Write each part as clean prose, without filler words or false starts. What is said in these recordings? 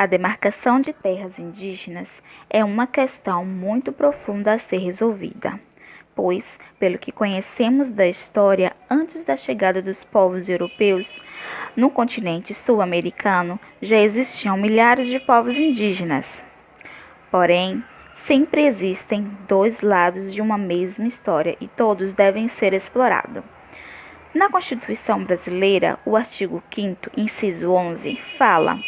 A demarcação de terras indígenas é uma questão muito profunda a ser resolvida, pois, pelo que conhecemos da história antes da chegada dos povos europeus, no continente sul-americano já existiam milhares de povos indígenas. Porém, sempre existem dois lados de uma mesma história e todos devem ser explorados. Na Constituição brasileira, o artigo 5º, inciso 11, fala: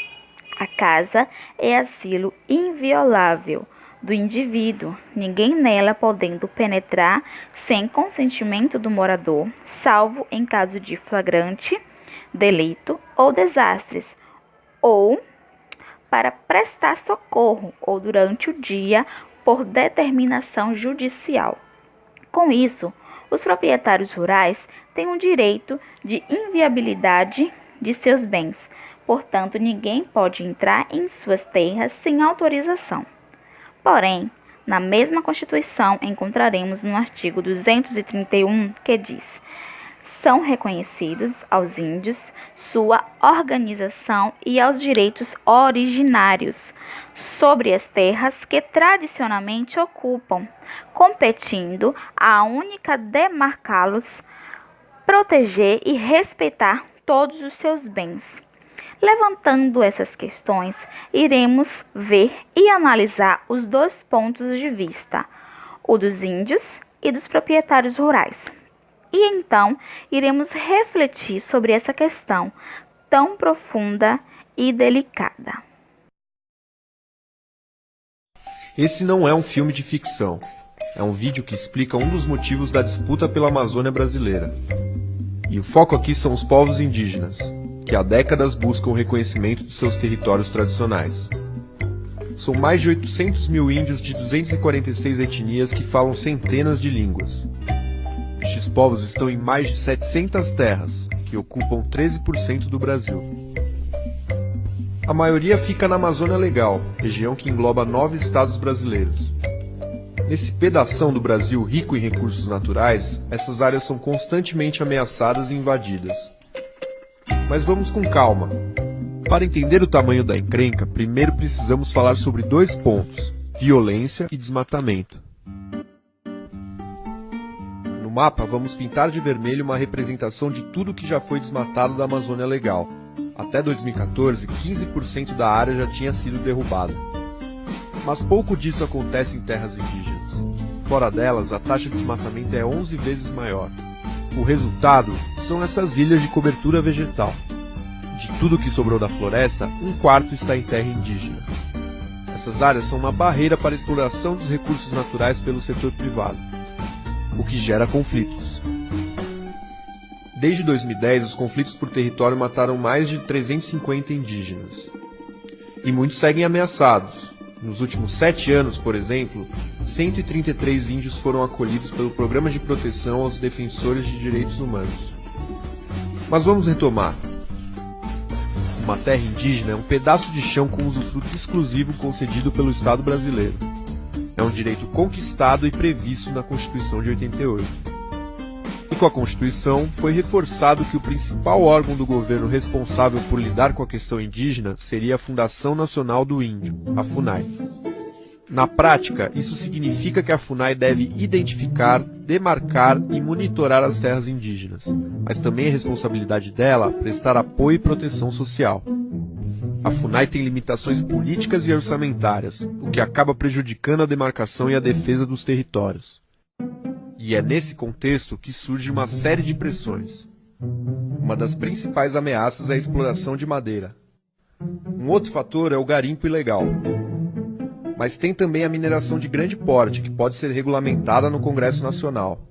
a casa é asilo inviolável do indivíduo, ninguém nela podendo penetrar sem consentimento do morador, salvo em caso de flagrante delito ou desastres, ou para prestar socorro, ou durante o dia por determinação judicial. Com isso, os proprietários rurais têm o direito de inviolabilidade de seus bens. Portanto, ninguém pode entrar em suas terras sem autorização. Porém, na mesma Constituição encontraremos no artigo 231 que diz: são reconhecidos aos índios sua organização e aos direitos originários sobre as terras que tradicionalmente ocupam, competindo a única demarcá-los, proteger e respeitar todos os seus bens. Levantando essas questões, iremos ver e analisar os dois pontos de vista, o dos índios e dos proprietários rurais. E então, iremos refletir sobre essa questão tão profunda e delicada. Esse não é um filme de ficção. É um vídeo que explica um dos motivos da disputa pela Amazônia brasileira. E o foco aqui são os povos indígenas, que há décadas buscam o reconhecimento de seus territórios tradicionais. São mais de 800 mil índios de 246 etnias que falam centenas de línguas. Estes povos estão em mais de 700 terras, que ocupam 13% do Brasil. A maioria fica na Amazônia Legal, região que engloba 9 estados brasileiros. Nesse pedação do Brasil rico em recursos naturais, essas áreas são constantemente ameaçadas e invadidas. Mas vamos com calma. Para entender o tamanho da encrenca, primeiro precisamos falar sobre dois pontos: violência e desmatamento. No mapa, vamos pintar de vermelho uma representação de tudo que já foi desmatado da Amazônia Legal. Até 2014, 15% da área já tinha sido derrubada. Mas pouco disso acontece em terras indígenas. Fora delas, a taxa de desmatamento é 11 vezes maior. O resultado são essas ilhas de cobertura vegetal. De tudo que sobrou da floresta, 1/4 está em terra indígena. Essas áreas são uma barreira para a exploração dos recursos naturais pelo setor privado, o que gera conflitos. Desde 2010, os conflitos por território mataram mais de 350 indígenas. E muitos seguem ameaçados. Nos últimos 7 anos, por exemplo, 133 índios foram acolhidos pelo Programa de Proteção aos Defensores de Direitos Humanos. Mas vamos retomar. Uma terra indígena é um pedaço de chão com usufruto exclusivo concedido pelo Estado brasileiro. É um direito conquistado e previsto na Constituição de 88. E com a Constituição, foi reforçado que o principal órgão do governo responsável por lidar com a questão indígena seria a Fundação Nacional do Índio, a FUNAI. Na prática, isso significa que a FUNAI deve identificar, demarcar e monitorar as terras indígenas, mas também é responsabilidade dela prestar apoio e proteção social. A FUNAI tem limitações políticas e orçamentárias, o que acaba prejudicando a demarcação e a defesa dos territórios. E é nesse contexto que surge uma série de pressões. Uma das principais ameaças é a exploração de madeira. Um outro fator é o garimpo ilegal. Mas tem também a mineração de grande porte, que pode ser regulamentada no Congresso Nacional.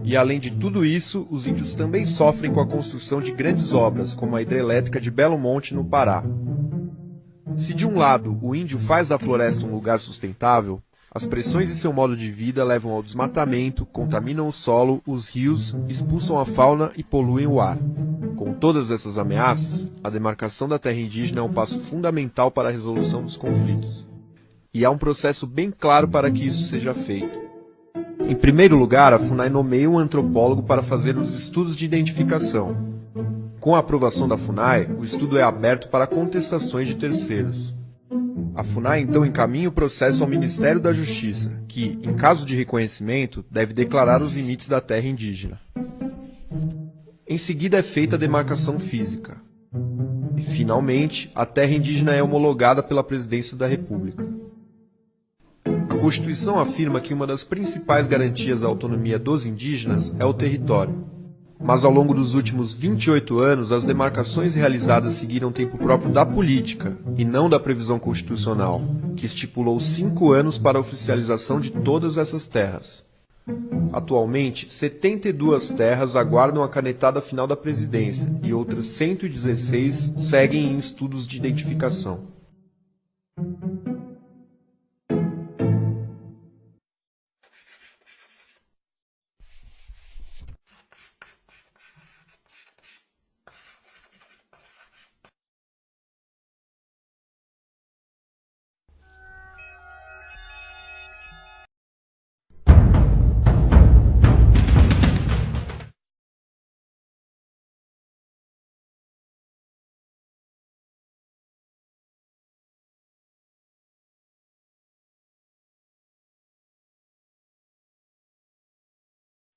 E além de tudo isso, os índios também sofrem com a construção de grandes obras, como a hidrelétrica de Belo Monte, no Pará. Se de um lado o índio faz da floresta um lugar sustentável, as pressões em seu modo de vida levam ao desmatamento, contaminam o solo, os rios, expulsam a fauna e poluem o ar. Com todas essas ameaças, a demarcação da terra indígena é um passo fundamental para a resolução dos conflitos. E há um processo bem claro para que isso seja feito. Em primeiro lugar, a FUNAI nomeia um antropólogo para fazer os estudos de identificação. Com a aprovação da FUNAI, o estudo é aberto para contestações de terceiros. A FUNAI então encaminha o processo ao Ministério da Justiça, que, em caso de reconhecimento, deve declarar os limites da terra indígena. Em seguida é feita a demarcação física. E, finalmente, a terra indígena é homologada pela Presidência da República. A Constituição afirma que uma das principais garantias da autonomia dos indígenas é o território. Mas ao longo dos últimos 28 anos, as demarcações realizadas seguiram o tempo próprio da política, e não da previsão constitucional, que estipulou 5 anos para a oficialização de todas essas terras. Atualmente, 72 terras aguardam a canetada final da presidência, e outras 116 seguem em estudos de identificação.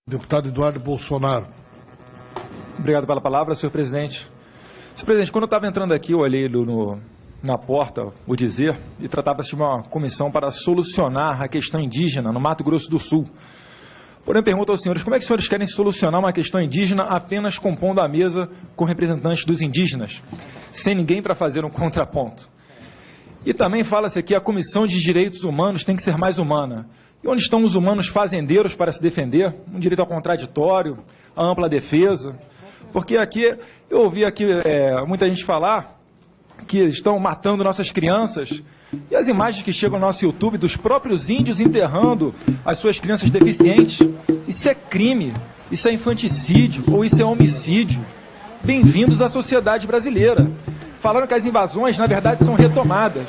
Deputado Eduardo Bolsonaro. Obrigado pela palavra, senhor presidente. Senhor presidente, quando eu estava entrando aqui, eu olhei na porta o dizer e tratava-se de uma comissão para solucionar a questão indígena no Mato Grosso do Sul. Porém, pergunto aos senhores, como é que os senhores querem solucionar uma questão indígena apenas compondo a mesa com representantes dos indígenas, sem ninguém para fazer um contraponto? E também fala-se aqui, a Comissão de Direitos Humanos tem que ser mais humana. E onde estão os humanos fazendeiros para se defender? Um direito ao contraditório, a ampla defesa. Porque aqui, eu ouvi aqui muita gente falar que estão matando nossas crianças. E as imagens que chegam no nosso YouTube dos próprios índios enterrando as suas crianças deficientes. Isso é crime, isso é infanticídio ou isso é homicídio. Bem-vindos à sociedade brasileira. Falando que as invasões, na verdade, são retomadas.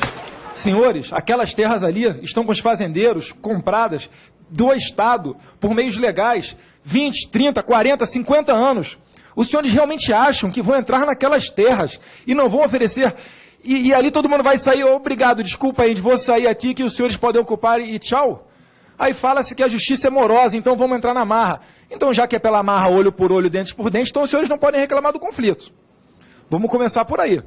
Senhores, aquelas terras ali estão com os fazendeiros compradas do Estado por meios legais, 20, 30, 40, 50 anos. Os senhores realmente acham que vão entrar naquelas terras e não vão oferecer... E ali todo mundo vai sair, obrigado, desculpa aí, vou sair aqui que os senhores podem ocupar e tchau. Aí fala-se que a justiça é morosa, então vamos entrar na marra. Então já que é pela marra, olho por olho, dente por dente, então os senhores não podem reclamar do conflito. Vamos começar por aí.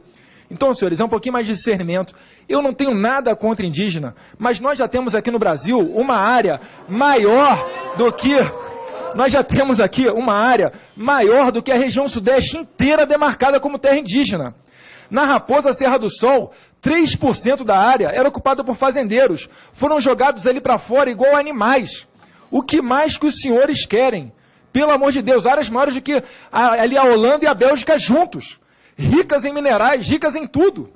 Então, senhores, é um pouquinho mais de discernimento. Eu não tenho nada contra indígena, mas nós já temos aqui no Brasil uma área maior do que... Nós já temos aqui uma área maior do que a região sudeste inteira demarcada como terra indígena. Na Raposa Serra do Sol, 3% da área era ocupada por fazendeiros. Foram jogados ali para fora igual animais. O que mais que os senhores querem? Pelo amor de Deus, áreas maiores do que ali a Holanda e a Bélgica juntos. Ricas em minerais, ricas em tudo.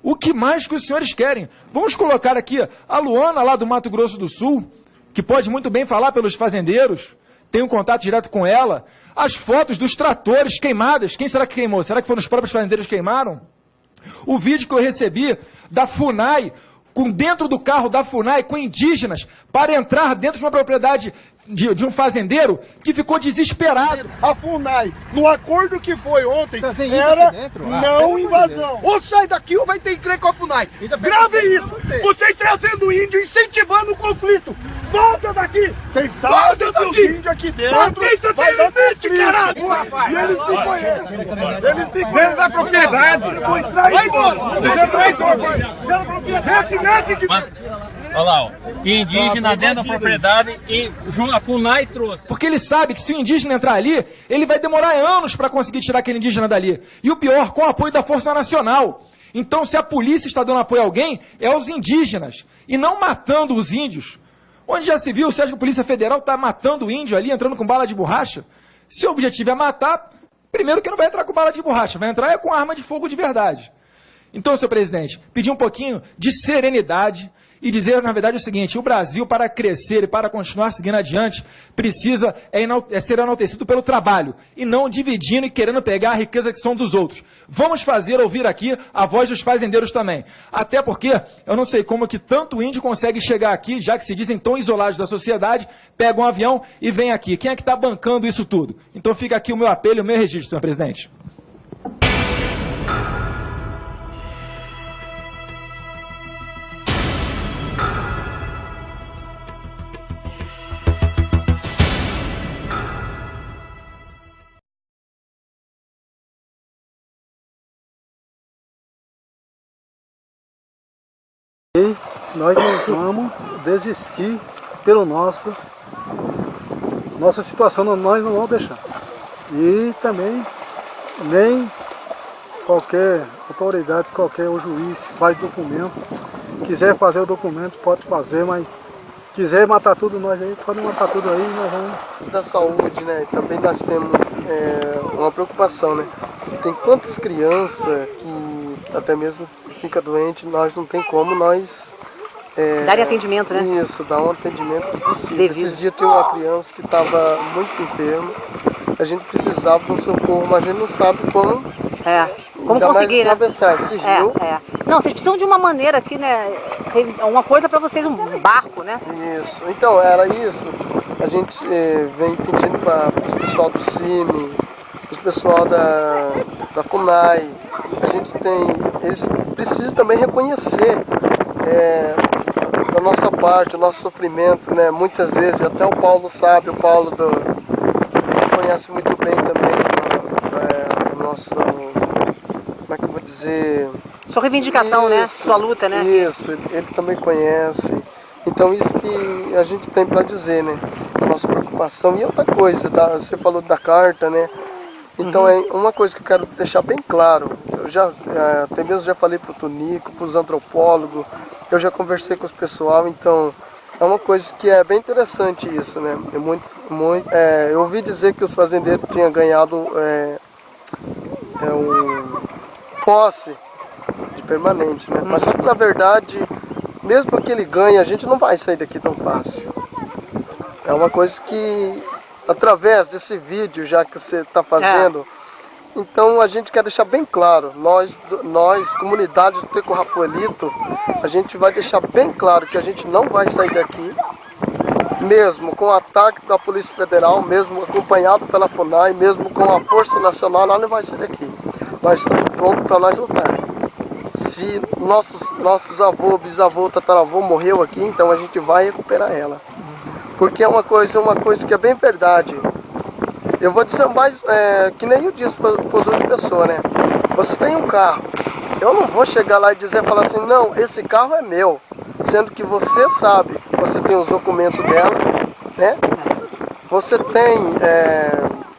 O que mais que os senhores querem? Vamos colocar aqui a Luana lá do Mato Grosso do Sul, que pode muito bem falar pelos fazendeiros, tem um contato direto com ela. As fotos dos tratores queimadas, quem será que queimou? Será que foram os próprios fazendeiros que queimaram? O vídeo que eu recebi da FUNAI, dentro do carro da FUNAI, com indígenas, para entrar dentro de uma propriedade de um fazendeiro que ficou desesperado. A FUNAI, no acordo que foi ontem, era não invasão. Ou sai daqui ou vai ter que crer com a FUNAI. Grave isso! Vocês trazendo índio, incentivando o conflito. Vaza daqui! Vocês sabem que os índios aqui dentro... Vocês são limite, caralho! E eles me conhecem. Eles me conhecem da propriedade. Vai embora! Você traz uma coisa. Pela propriedade. Olha lá, ó. Indígena dentro da propriedade e a FUNAI trouxe. Porque ele sabe que se o indígena entrar ali, ele vai demorar anos para conseguir tirar aquele indígena dali. E o pior, com o apoio da Força Nacional. Então, se a polícia está dando apoio a alguém, é aos indígenas. E não matando os índios. Onde já se viu, você acha que a Polícia Federal está matando o índio ali, entrando com bala de borracha? Se o objetivo é matar, primeiro que não vai entrar com bala de borracha, vai entrar com arma de fogo de verdade. Então, senhor presidente, pedir um pouquinho de serenidade e dizer, na verdade, o seguinte: o Brasil, para crescer e para continuar seguindo adiante, precisa ser enaltecido pelo trabalho, e não dividindo e querendo pegar a riqueza que são dos outros. Vamos fazer ouvir aqui a voz dos fazendeiros também. Até porque, eu não sei como que tanto índio consegue chegar aqui, já que se dizem tão isolados da sociedade, pega um avião e vem aqui. Quem é que está bancando isso tudo? Então fica aqui o meu apelo e o meu registro, senhor presidente. E nós não vamos desistir pela nossa situação, nós não vamos deixar. E também nem qualquer autoridade, qualquer juiz faz documento. Quiser fazer o documento, pode fazer, mas quiser matar tudo nós aí, pode matar tudo aí, nós vamos. Da saúde, né? Também nós temos uma preocupação, né? Tem quantas crianças que até mesmo fica doente, nós não tem como nós dar atendimento, né? Isso, dar um atendimento possível. Esses dias tinha uma criança que estava muito enferma, a gente precisava de um socorro, mas a gente não sabe como. Como conseguir, né? Atravessar esse rio. Não, vocês precisam de uma maneira aqui, né? Uma coisa para vocês, um barco, né? Isso. Então, era isso. A gente vem pedindo para o pessoal do CIMI, para o pessoal da FUNAI. A gente eles precisam também reconhecer da nossa parte, o nosso sofrimento, né? Muitas vezes, até o Paulo sabe, o Paulo conhece muito bem também o nosso, como é que eu vou dizer? Sua reivindicação, né? Sua luta, né? Isso, ele também conhece. Então isso que a gente tem para dizer, né? A nossa preocupação. E outra coisa, você falou da carta, né? Então é uma coisa que eu quero deixar bem claro. Eu até mesmo já falei para o Tonico, para os antropólogos, eu já conversei com os pessoal, então é uma coisa que é bem interessante isso, né? Eu ouvi dizer que os fazendeiros tinham ganhado posse de permanente, né? Mas só que na verdade, mesmo que ele ganhe, a gente não vai sair daqui tão fácil. É uma coisa que, através desse vídeo já que você está fazendo, então a gente quer deixar bem claro, nós comunidade do Teco-Rapoelito, a gente vai deixar bem claro que a gente não vai sair daqui, mesmo com o ataque da Polícia Federal, mesmo acompanhado pela FUNAI, mesmo com a Força Nacional, nós não vai sair daqui. Nós estamos prontos para nós lutar. Se nossos avô, bisavô, tataravô morreu aqui, então a gente vai recuperar ela. Porque é uma coisa que é bem verdade. Eu vou dizer mais, que nem eu disse para as outras pessoas, né? Você tem um carro, eu não vou chegar lá e falar assim, não, esse carro é meu. Sendo que você sabe, você tem os documentos dela, né?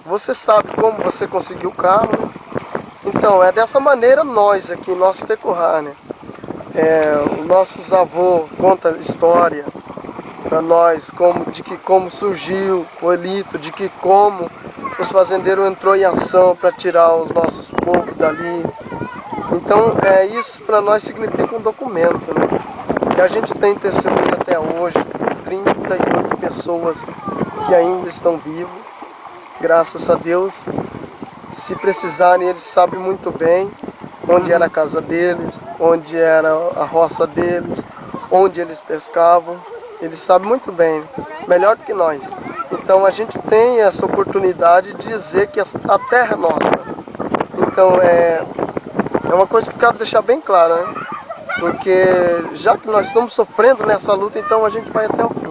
Você sabe como você conseguiu o carro. Então, é dessa maneira nós aqui, nosso Teco-Rá, né? Os nossos avôs contam história para nós, como surgiu o Elito, de que como os fazendeiros entrou em ação para tirar os nossos povos dali. Então, isso para nós significa um documento, né? E a gente tem testemunho até hoje, 38 pessoas que ainda estão vivos, graças a Deus. Se precisarem, eles sabem muito bem onde era a casa deles, onde era a roça deles, onde eles pescavam. Eles sabem muito bem, melhor do que nós. Então a gente tem essa oportunidade de dizer que a terra é nossa. Então é uma coisa que eu quero deixar bem clara, né? Porque já que nós estamos sofrendo nessa luta, então a gente vai até o fim.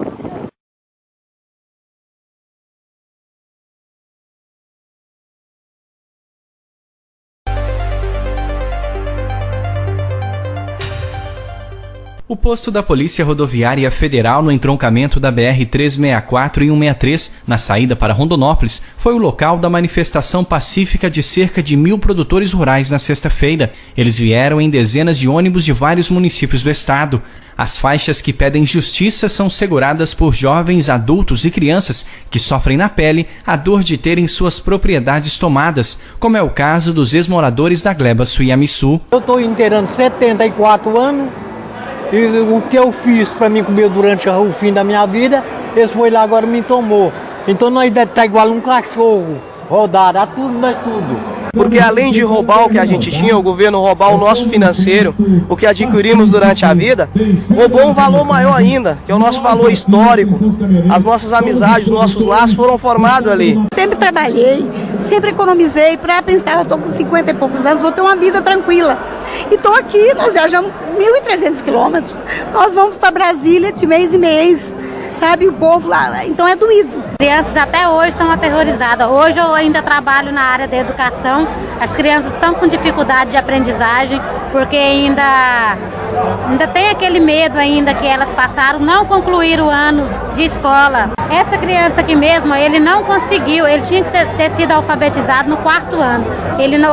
O posto da Polícia Rodoviária Federal no entroncamento da BR-364 e 163, na saída para Rondonópolis, foi o local da manifestação pacífica de cerca de 1.000 produtores rurais na sexta-feira. Eles vieram em dezenas de ônibus de vários municípios do estado. As faixas que pedem justiça são seguradas por jovens, adultos e crianças que sofrem na pele a dor de terem suas propriedades tomadas, como é o caso dos ex-moradores da gleba Suiamiçu. Eu estou inteirando 74 anos. E o que eu fiz para mim comer durante o fim da minha vida, esse foi lá agora me tomou. Então nós deve estar igual um cachorro, rodado, a tudo, nós tudo. Porque além de roubar o que a gente tinha, o governo roubar o nosso financeiro, o que adquirimos durante a vida, roubou um valor maior ainda, que é o nosso valor histórico. As nossas amizades, os nossos laços foram formados ali. Sempre trabalhei, sempre economizei para pensar, eu estou com 50 e poucos anos, vou ter uma vida tranquila. E estou aqui, nós viajamos 1.300 quilômetros, nós vamos para Brasília de mês em mês, sabe, o povo lá, então é doído. Crianças até hoje estão aterrorizadas. Hoje eu ainda trabalho na área da educação, as crianças estão com dificuldade de aprendizagem, porque ainda Ainda tem aquele medo ainda que elas passaram, não concluíram o ano de escola. Essa criança aqui mesmo, ele não conseguiu, ele tinha que ter sido alfabetizado no 4º ano.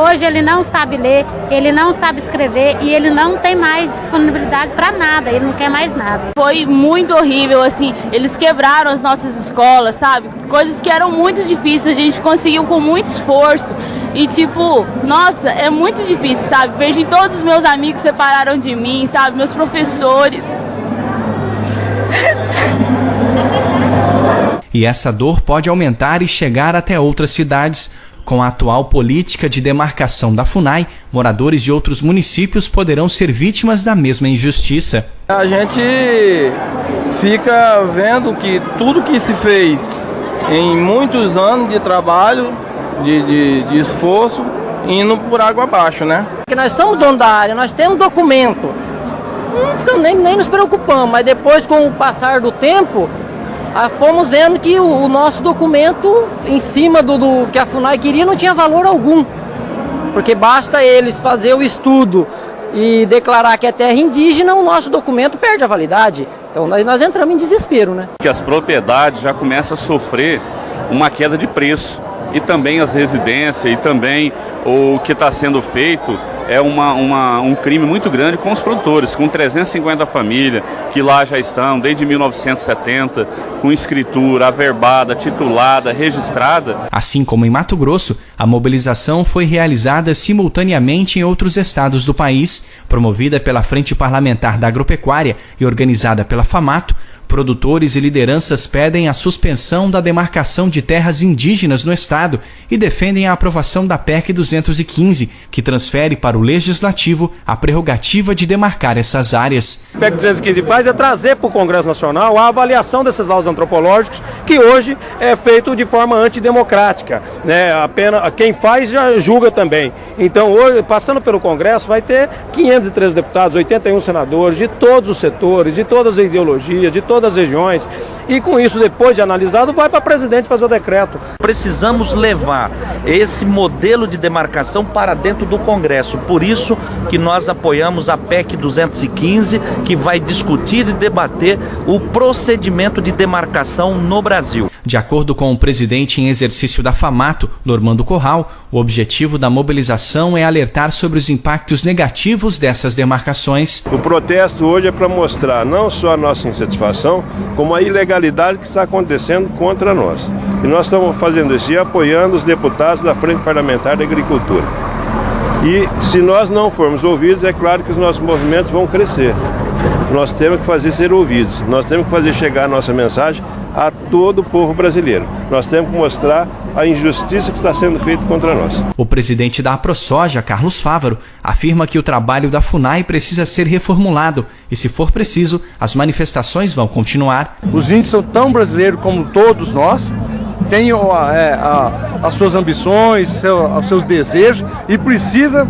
Hoje ele não sabe ler, ele não sabe escrever e ele não tem mais disponibilidade para nada, ele não quer mais nada. Foi muito horrível, assim, eles quebraram as nossas escolas, sabe? Coisas que eram muito difíceis, a gente conseguiu com muito esforço. E tipo, nossa, é muito difícil, sabe? Vejo todos os meus amigos separaram de mim, sabe? Meus professores. E essa dor pode aumentar e chegar até outras cidades. Com a atual política de demarcação da FUNAI, moradores de outros municípios poderão ser vítimas da mesma injustiça. A gente fica vendo que tudo que se fez em muitos anos de trabalho, de esforço, indo por água abaixo, né? Porque nós somos donos da área, nós temos documento, não ficamos nem nos preocupamos, mas depois, com o passar do tempo, fomos vendo que o nosso documento, em cima do que a FUNAI queria, não tinha valor algum. Porque basta eles fazer o estudo e declarar que é terra indígena, o nosso documento perde a validade. Então nós entramos em desespero, né? Que as propriedades já começam a sofrer uma queda de preço. E também as residências, e também o que está sendo feito é um crime muito grande com os produtores, com 350 famílias que lá já estão desde 1970, com escritura averbada, titulada, registrada. Assim como em Mato Grosso, a mobilização foi realizada simultaneamente em outros estados do país, promovida pela Frente Parlamentar da Agropecuária e organizada pela FAMATO. Produtores e lideranças pedem a suspensão da demarcação de terras indígenas no estado e defendem a aprovação da PEC 215, que transfere para o Legislativo a prerrogativa de demarcar essas áreas. O PEC 215 faz é trazer para o Congresso Nacional a avaliação desses laudos antropológicos, que hoje é feito de forma antidemocrática, né? Apenas quem faz já julga também. Então, hoje, passando pelo Congresso, vai ter 513 deputados, 81 senadores, de todos os setores, de todas as ideologias, de todas as regiões, e com isso, depois de analisado, vai para o presidente fazer o decreto. Precisamos levar esse modelo de demarcação para dentro do Congresso, por isso que nós apoiamos a PEC 215, que vai discutir e debater o procedimento de demarcação no Brasil. De acordo com o presidente em exercício da FAMATO, Normando Corral, o objetivo da mobilização é alertar sobre os impactos negativos dessas demarcações. O protesto hoje é para mostrar não só a nossa insatisfação, como a ilegalidade que está acontecendo contra nós. E nós estamos fazendo isso e apoiando os deputados da Frente Parlamentar da Agricultura. E se nós não formos ouvidos, é claro que os nossos movimentos vão crescer. Nós temos que fazer ser ouvidos, nós temos que fazer chegar a nossa mensagem a todo o povo brasileiro. Nós temos que mostrar a injustiça que está sendo feita contra nós. O presidente da AproSoja, Carlos Fávaro, afirma que o trabalho da FUNAI precisa ser reformulado e, se for preciso, as manifestações vão continuar. Os índios são tão brasileiros como todos nós, têm as suas ambições, os seus desejos e precisa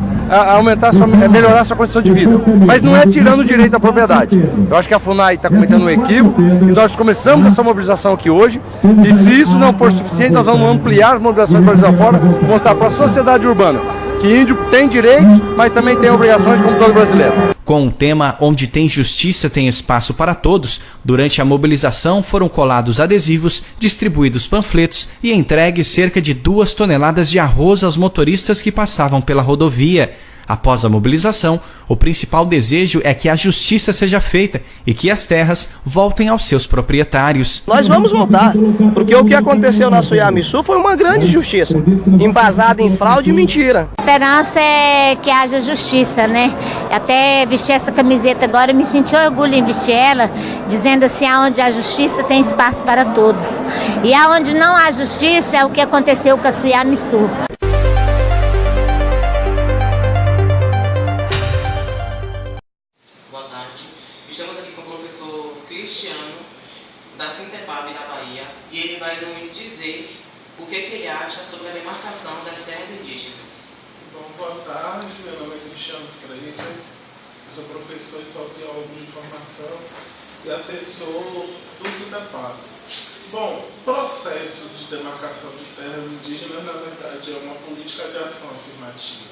melhorar a sua condição de vida. Mas não é tirando o direito à propriedade. Eu acho que a FUNAI está cometendo um equívoco e nós começamos essa mobilização aqui hoje, e se isso não for suficiente, nós vamos ampliar as mobilizações para Brasil fora, mostrar para a sociedade urbana que índio tem direitos, mas também tem obrigações como todo brasileiro. Com o tema Onde tem justiça tem espaço para todos, durante a mobilização foram colados adesivos, distribuídos panfletos e entregues cerca de 2 toneladas de arroz aos motoristas que passavam pela rodovia. Após a mobilização, o principal desejo é que a justiça seja feita e que as terras voltem aos seus proprietários. Nós vamos voltar, porque o que aconteceu na Suiamiçu foi uma grande injustiça, embasada em fraude e mentira. A esperança é que haja justiça, né? Até vestir essa camiseta agora, me senti orgulho em vestir ela, dizendo assim, aonde há justiça tem espaço para todos. E aonde não há justiça é o que aconteceu com a Suiamiçu. Estamos aqui com o professor Cristiano, da Sintepab da Bahia, e ele vai nos dizer o que ele acha sobre a demarcação das terras indígenas. Bom, boa tarde, meu nome é Cristiano Freitas, sou professor e sociólogo de formação e assessor do Sintepab. Bom, o processo de demarcação de terras indígenas, na verdade, é uma política de ação afirmativa.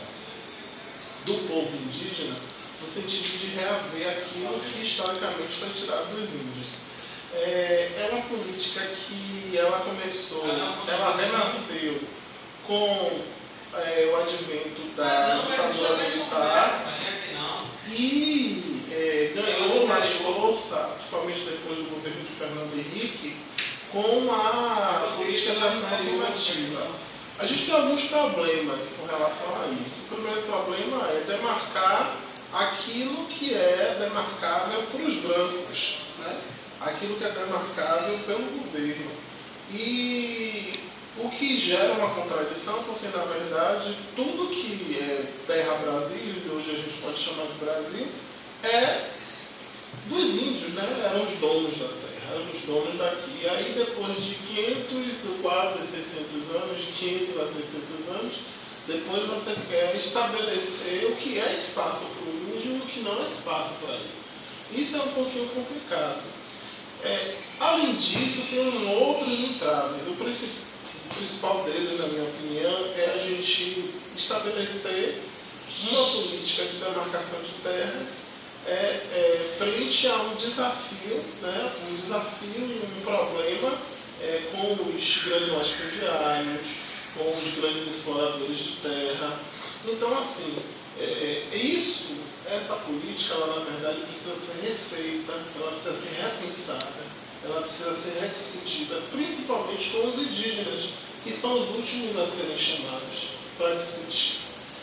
do povo indígena, no sentido de reaver aquilo que historicamente foi tirado dos índios. É uma política que ela começou, ela renasceu com o advento da ditadura militar e ganhou mais força, principalmente depois do governo de Fernando Henrique, com a política de ação afirmativa. A gente tem alguns problemas com relação a isso. O primeiro problema é demarcar aquilo que é demarcável para os brancos, né? Aquilo que é demarcável pelo governo. E o que gera uma contradição, porque na verdade tudo que é terra Brasília, e hoje a gente pode chamar de Brasil, é dos índios, né? Eram os donos da terra, eram os donos daqui. Aí depois de 500, quase 600 anos, de 500 a 600 anos, depois você quer estabelecer o que é espaço para o índio e o que não é espaço para ele. Isso é um pouquinho complicado. Além disso, tem outros entraves. O principal deles, na minha opinião, é a gente estabelecer uma política de demarcação de terras frente a um desafio, né? Um desafio e um problema com os grandes latifundiários, com os grandes exploradores de terra. Então, assim, essa política, ela na verdade precisa ser refeita, ela precisa ser repensada, ela precisa ser rediscutida, principalmente com os indígenas, que são os últimos a serem chamados para discutir.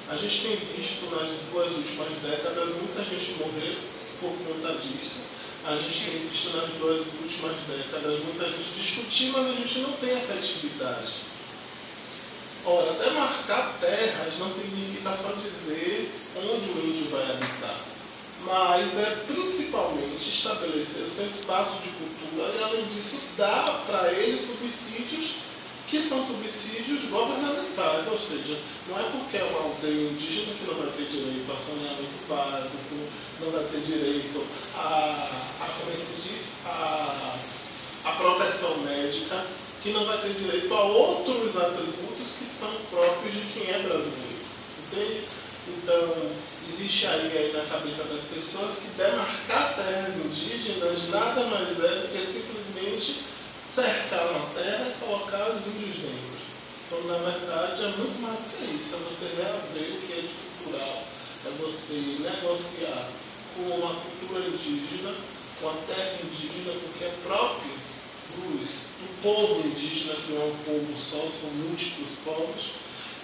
A gente tem visto nas 2 últimas décadas muita gente morrer por conta disso. A gente tem visto nas 2 últimas décadas muita gente discutir, mas a gente não tem efetividade. Ora, demarcar terras não significa só dizer onde o índio vai habitar, mas é principalmente estabelecer o seu espaço de cultura e, além disso, dar para ele subsídios que são subsídios governamentais, ou seja, não é porque é uma aldeia indígena que não vai ter direito a saneamento básico, não vai ter direito como é que se diz, a proteção médica, que não vai ter direito a outros atributos que são próprios de quem é brasileiro. Entende? Então, existe aí na cabeça das pessoas que demarcar terras indígenas nada mais é do que simplesmente cercar uma terra e colocar os índios dentro. Então, na verdade, é muito mais do que isso. É você reaver o que é de cultural, é você negociar com uma cultura indígena, com a terra indígena, porque é próprio do povo indígena, que não é um povo só, são múltiplos povos,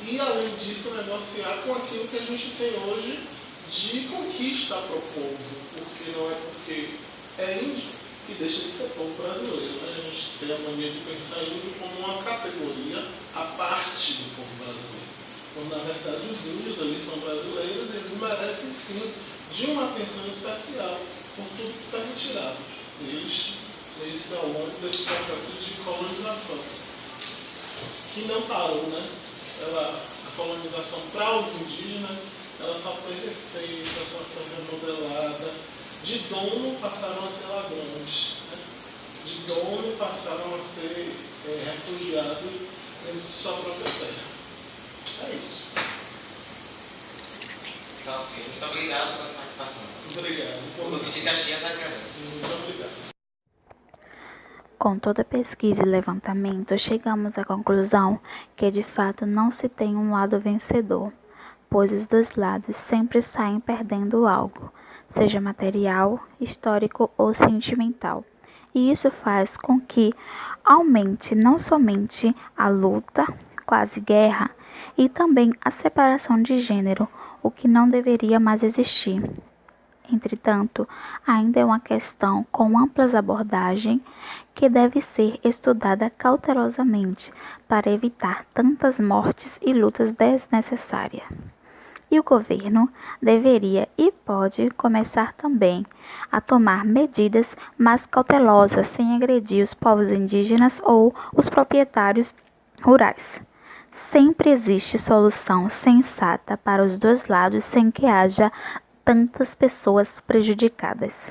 e além disso negociar com aquilo que a gente tem hoje de conquista para o povo, porque não é porque é índio que deixa de ser povo brasileiro, né? A gente tem a mania de pensar índio como uma categoria à parte do povo brasileiro, quando na verdade os índios ali são brasileiros e eles merecem sim de uma atenção especial por tudo que foi retirado deles ao longo desse processo de colonização, que não parou, né? A colonização para os indígenas, ela só foi refeita, só foi remodelada. De dono passaram a ser ladrões, né? De dono passaram a ser refugiados dentro de sua própria terra. É isso. Tá ok. Muito obrigado pela participação. Muito obrigado. O Duque de Caxias agradece. Muito obrigado. Com toda pesquisa e levantamento, chegamos à conclusão que de fato não se tem um lado vencedor, pois os dois lados sempre saem perdendo algo, seja material, histórico ou sentimental. E isso faz com que aumente não somente a luta, quase guerra, e também a separação de gênero, o que não deveria mais existir. Entretanto, ainda é uma questão com amplas abordagens que deve ser estudada cautelosamente para evitar tantas mortes e lutas desnecessárias. E o governo deveria e pode começar também a tomar medidas mais cautelosas sem agredir os povos indígenas ou os proprietários rurais. Sempre existe solução sensata para os dois lados sem que haja tantas pessoas prejudicadas.